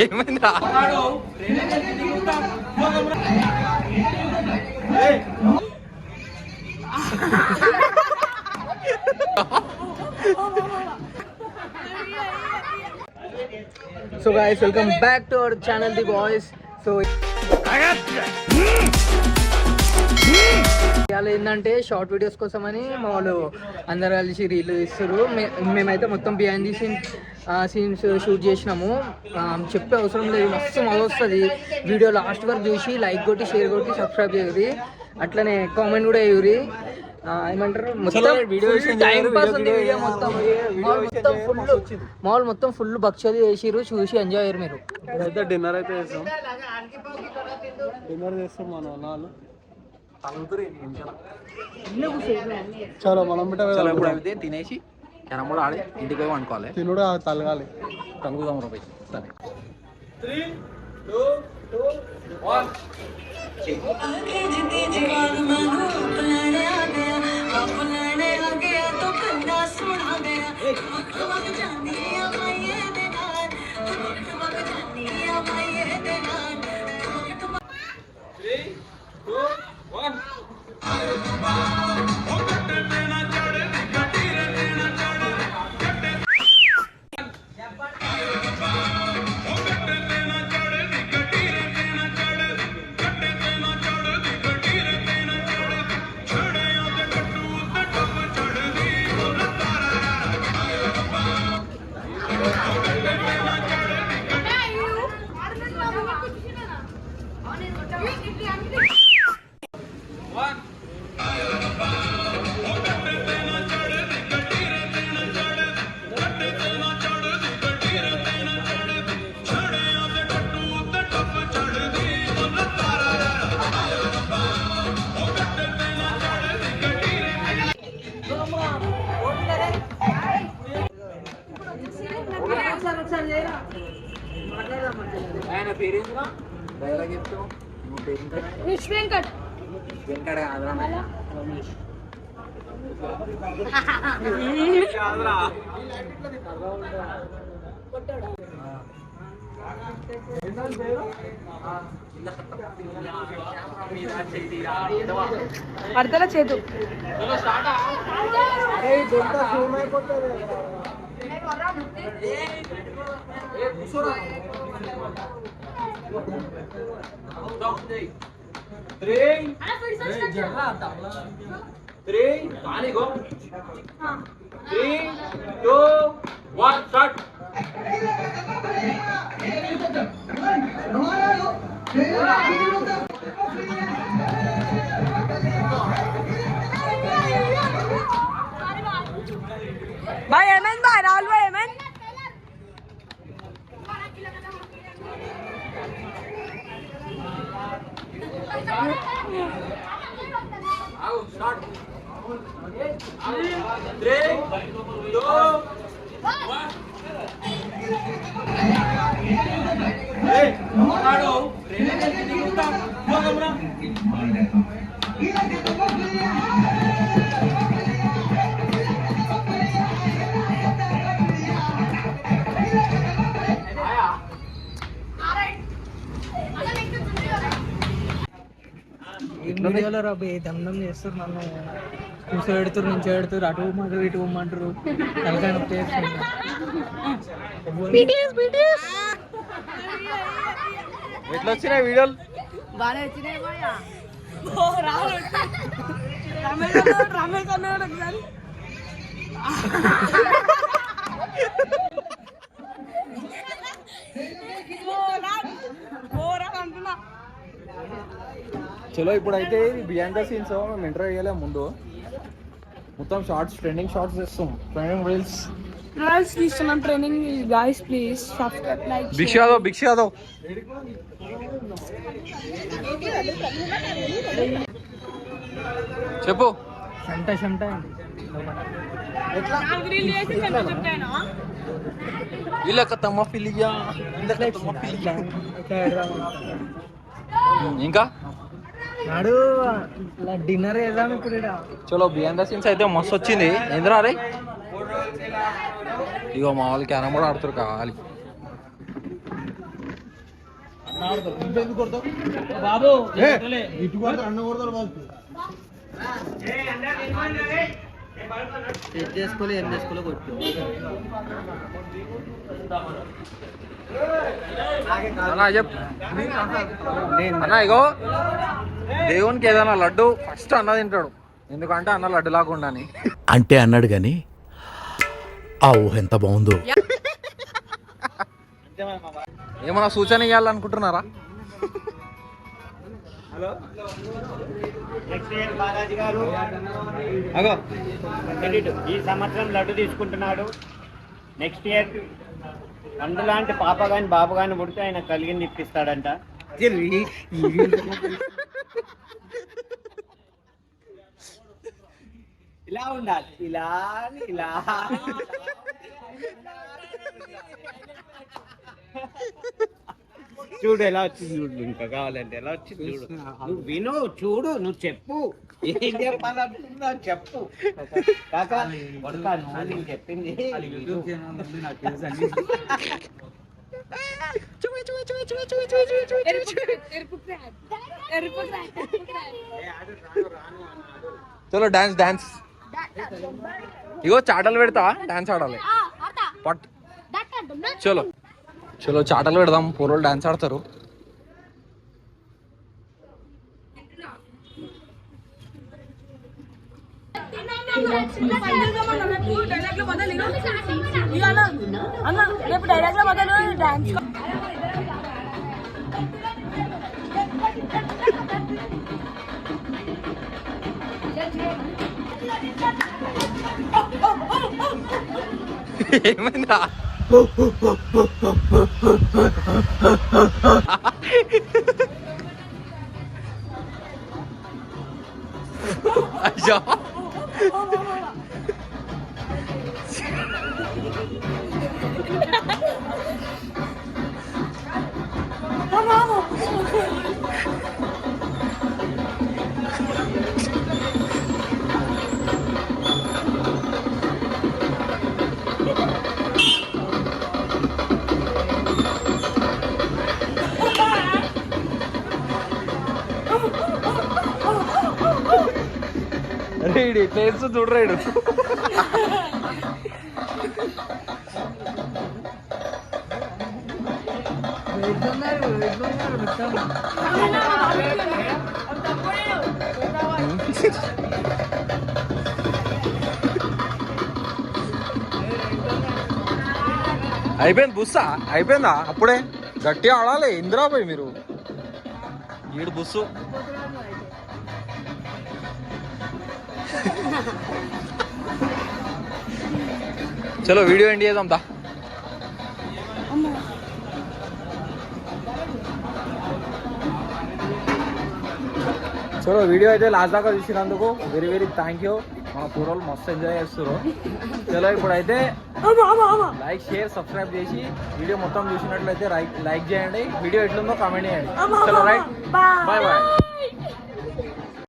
ఏమైందా? So guys welcome back to our channel the boys. So ఇవాళ ఏంటంటే short videos కోసమని మా వాళ్ళు అందరు కలిసి రీల్ ఇస్తారు. మేమైతే మొత్తం బిహైండ్ ది సీన్స్ షూట్ చేసినాము. చెప్పే అవసరం లేదు, మస్తు మళ్ళీ వస్తుంది వీడియో. లాస్ట్ వరకు చూసి లైక్ కొట్టి, షేర్ కొట్టి, సబ్స్క్రైబ్ చేయరు. అట్లనే కామెంట్ కూడా చేయరు. ఏమంటారు, మొత్తం వీడియో టైం పాస్ ఉంది. వీడియో మొత్తం మామూలు మొత్తం ఫుల్ భక్షలు చేసిరు, చూసి ఎంజాయ్ అయ్యారు మీరు. అయితే డిన్నర్ అయితే చేస్తాం. డిన్నర్ చేస్తాం మన నాన్న. చాలా మనం ఇప్పుడు అయితే తినేసి క్యారం బోర్డ్ ఆడి ఇంటికి పోయి వండుకోవాలి. తినుడు తలగాలి, తలుగుదాం రూపాయి. సరే 3, 2, 1. ఆయన పేరేంద్రా డైలాగ్ చెప్తావు. వెంకట్ వెంకట కాదురా రమేష్. అర్ధల చేతు भाई एमएन भाई राहुल भाई एमएन आओ स्टार्ट 3 2 1 ए ఆడాడు రేలే దిగుతా పోగమరా. వీడియోలో రాబోయే దండం చేస్తారు, నన్ను కూర్చోబెడుతారు, నుంచి పెడతారు, అటు ఇవ్వమంటారు, ఇటు ఇవ్వమంటారు, తలకాయ నొప్పి చేస్తారు. ఎట్లా వచ్చినాయి వీడియోలు? బాగా వచ్చినాయి భయ్యా. రమేష్ అన్నాడు ఒకసారి. అంటున్నా. చలో ఇప్పుడైతే బిహైండ్ ద సీన్స్ మేము ఎంటర్ అయ్యలే. ముందు మొత్తం షార్ట్స్, ట్రెండింగ్ షార్ట్స్ చేస్తాం, ట్రెండింగ్ రీల్స్ తీస్తున్నాం. Training guys please subscribe, like. భిక్ష యాదవ్ చెప్పు. షంట వీళ్ళక తమ్మ ఫిలియా ఇంకా నాడు డిన్నర్ చేద్దాం ఇప్పుడు. చలో బిహైండ్ ద సీన్స్ అయితే మస్తు వచ్చింది. ఏంద్రా రే, ఇగో మా వాళ్ళు క్యారమ్ బోర్డ్ ఆడుతారు కావాలి. బాబు ఏం చేసుకోలే ఏం చేసుకోలే కొట్టు. అన్నా చెప్ అన్న ఇగో దేవునికి ఏదైనా లడ్డు ఫస్ట్ అన్న తింటాడు, ఎందుకంటే అన్న లడ్డు లాకుండా అని. అంటే అన్నాడు గాని ఆ ఊహ ఎంత బాగుందో. ఏమైనా సూచన ఇవ్వాలనుకుంటున్నారా? నెక్స్ట్ ఇయర్ బాలాజీ గారు ఈ సంవత్సరం లడ్డు తీసుకుంటున్నాడు. నెక్స్ట్ ఇయర్ అందులాంటి పాప గాని బాబు గాని పుడితే ఆయన కలిగింది ఇప్పిస్తాడంట. ఇలా ఉండాలి, ఇలా ఇలా చూడు ఎలా వచ్చింది, చూడు ఇంకా కావాలంటే ఎలా వచ్చింది చూడు. నువ్వు విను, చూడు, నువ్వు చెప్పు ఏం చెప్పాలనుకుంటున్నావు చెప్పు. కాకా కొడుకా, నువ్వు నేను చెప్పింది చలో డాన్స్ డాన్స్. ఇగో చాటలు పెడతా, డాన్స్ ఆడాలి. పట్ చలో చలో చాటలు పెడదాం, పూర్వలు డాన్స్ ఆడతారు. రేపు డైలాగ్ లో మొదలు డాన్స్ ఏమైందా? అయ్యో రేడి ప్లేస్ చూడరాడు. అయిపోయింది బుస్సా, అయిపోయిందా? అప్పుడే గట్టిగా ఆడాలి. ఇందిరా పోయి మీరు ఈడు బుస్సు. చలో వీడియో ఎండ్ చేద్దాం దా. చలో వీడియో అయితే లాస్ట్ దాకా చూసినందుకు వెరీ వెరీ థ్యాంక్ యూ. మన పూర్వలు మస్తు ఎంజాయ్ చేస్తారు. చలో ఇప్పుడైతే లైక్ షేర్ సబ్స్క్రైబ్ చేసి వీడియో మొత్తం చూసినట్లయితే లైక్ చేయండి. వీడియో ఎట్లుందో కామెంట్ చేయండి. చలో రైట్, బాయ్ బాయ్.